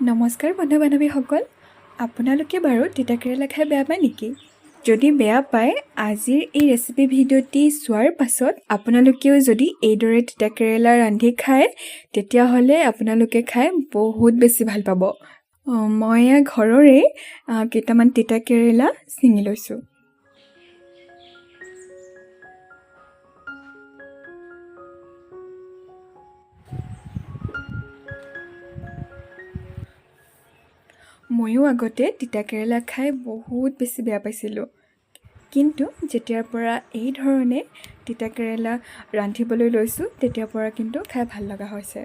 নমস্কাৰ বন্ধু বান্ধৱীসকল, আপোনালোকে বাৰু তিতা কেৰেলা খাই বেয়া পায় নেকি? যদি বেয়া পায়, আজিৰ এই ৰেচিপি ভিডিঅ'টি চোৱাৰ পাছত আপোনালোকেও যদি এইদৰে তিতা কেৰেলা ৰান্ধি খায়, তেতিয়াহ'লে আপোনালোকে খাই বহুত বেছি ভাল পাব। মই ঘৰৰে কেইটামান তিতা কেৰেলা ছিঙি লৈছোঁ। ময়ো আগতে তিতা কেৰেলা খাই বহুত বেছি বেয়া পাইছিলোঁ, কিন্তু যেতিয়াৰ পৰা এই ধৰণে তিতা কেৰেলা ৰান্ধিবলৈ লৈছোঁ, তেতিয়াৰ পৰা কিন্তু খাই ভাল লগা হৈছে।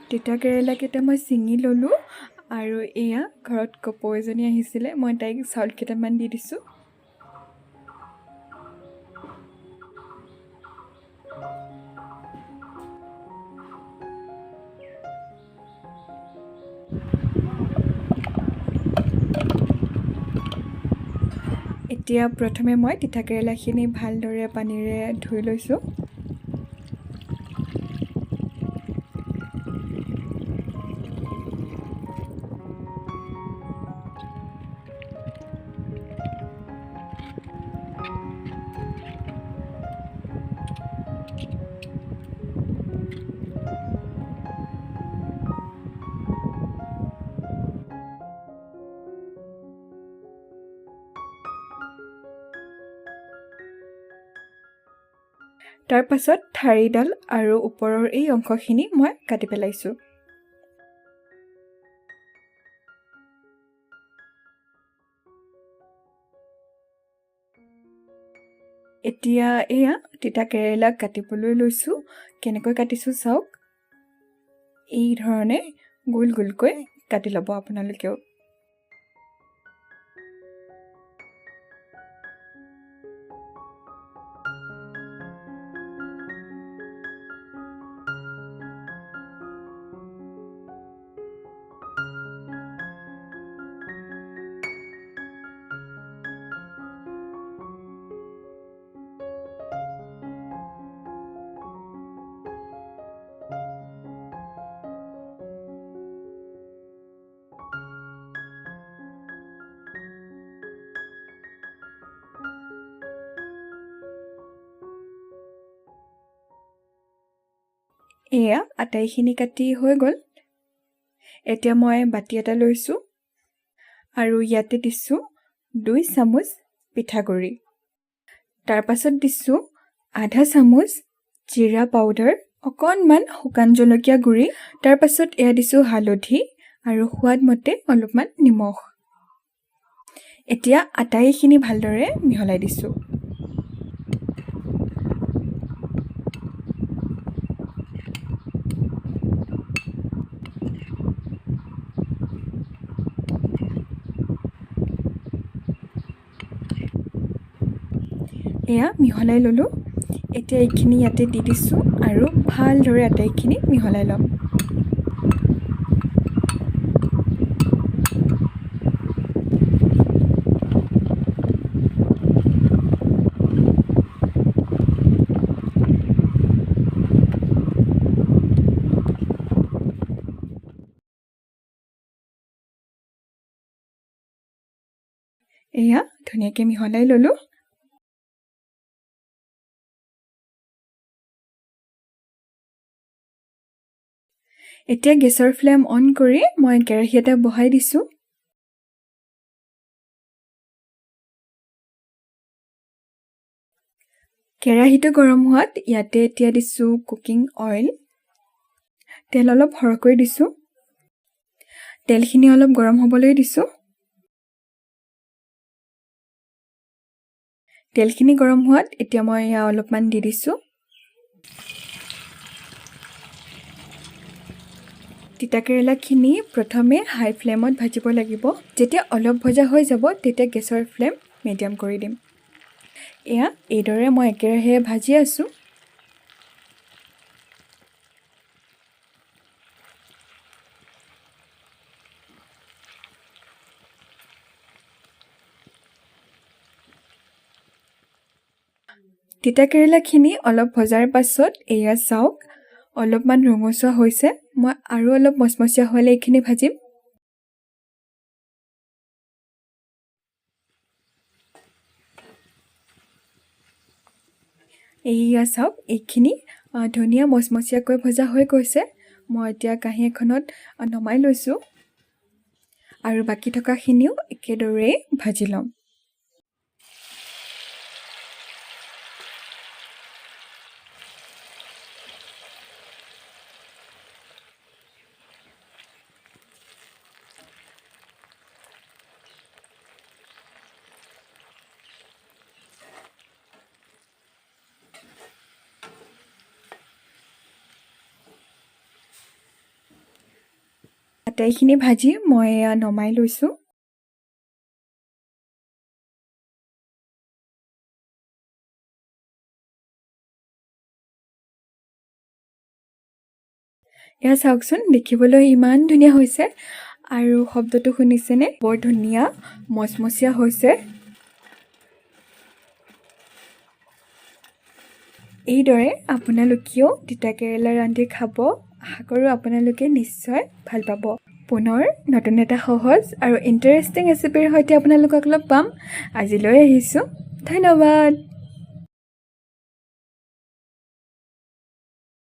তিতা কেৰেলাকেইটা মই ছিঙি ল'লোঁ আৰু এয়া ঘৰত কপৌ এজনী আহিছিলে, মই তাইক চাউল কেইটামান দি দিছোঁ। এতিয়া প্ৰথমে মই তিতা কেৰেলাখিনি ভালদৰে পানীৰে ধুই লৈছোঁ। তাৰ পাছত ঠাৰিডাল আৰু ওপৰৰ এই অংশখিনি মই কাটি পেলাইছোঁ। এতিয়া এয়া তিতা কেৰেলা কাটিবলৈ লৈছোঁ। কেনেকৈ কাটিছোঁ চাওক। এই ধৰণে গোল গোলকৈ কাটি ল'ব আপোনালোকেও। এয়া আটাইখিনি কাটি হৈ গ'ল। এতিয়া মই বাতি এটা লৈছোঁ আৰু ইয়াতে দিছোঁ 2 চামুচ পিঠাগুড়ি। তাৰ পাছত দিছোঁ আধা চামুচ জিৰা পাউডাৰ, অকণমান শুকান জলকীয়া গুড়ি। তাৰ পাছত এয়া দিছোঁ হালধি আৰু সোৱাদ মতে অলপমান নিমখ। এতিয়া আটাইখিনি ভালদৰে মিহলাই দিছোঁ। এয়া মিহলাই ল'লোঁ। এতিয়া এইখিনি ইয়াতে দি দিছোঁ আৰু ভালদৰে আটাইখিনি মিহলাই ল'ম। এয়া ধুনীয়াকৈ মিহলাই ল'লোঁ। এতিয়া গেছৰ ফ্লেম অন কৰি মই কেৰাহী এটা বহাই দিছোঁ। কেৰাহীটো গৰম হোৱাত ইয়াতে এতিয়া দিছোঁ কুকিং অইল। তেল অলপ সৰহকৈ দিছোঁ। তেলখিনি অলপ গৰম হ'বলৈ দিছোঁ। তেলখিনি গৰম হোৱাত এতিয়া মই এয়া অলপমান দি দিছোঁ। তিতা কেৰেলাখিনি প্ৰথমে হাই ফ্লেমত ভাজিব লাগিব। যেতিয়া অলপ ভজা হৈ যাব, তেতিয়া গেছৰ ফ্লেম মিডিয়াম কৰি দিম। এয়া এইদৰে মই একেৰাহে ভাজি আছোঁ। তিতা কেৰেলাখিনি অলপ ভজাৰ পাছত এয়া চাওক অলপমান ৰঙচুৱা হৈছে। মই আৰু অলপ মচমচীয়া হ'লে এইখিনি ভাজিম। এয়া চাওক এইখিনি ধুনীয়া মচমচীয়াকৈ ভজা হৈ গৈছে। মই এতিয়া কাঁহী এখনত নমাই লৈছোঁ আৰু বাকী থকাখিনিও একেদৰেই ভাজি ল'ম। আটাইখিনি ভাজি মই নমাই লৈছোঁ। এয়া চাওকচোন দেখিবলৈ ইমান ধুনীয়া হৈছে আৰু শব্দটো শুনিছেনে? বৰ ধুনীয়া মচমচীয়া হৈছে। এইদৰে আপোনালোকেও তিতা কেৰেলা ৰান্ধি খাব। আশা কৰোঁ আপোনালোকে নিশ্চয় ভাল পাব। পুনৰ নতুন এটা সহজ আৰু ইণ্টাৰেষ্টিং ৰেচিপিৰ সৈতে আপোনালোকক লগ পাম। আজিলৈ আহিছোঁ। ধন্যবাদ।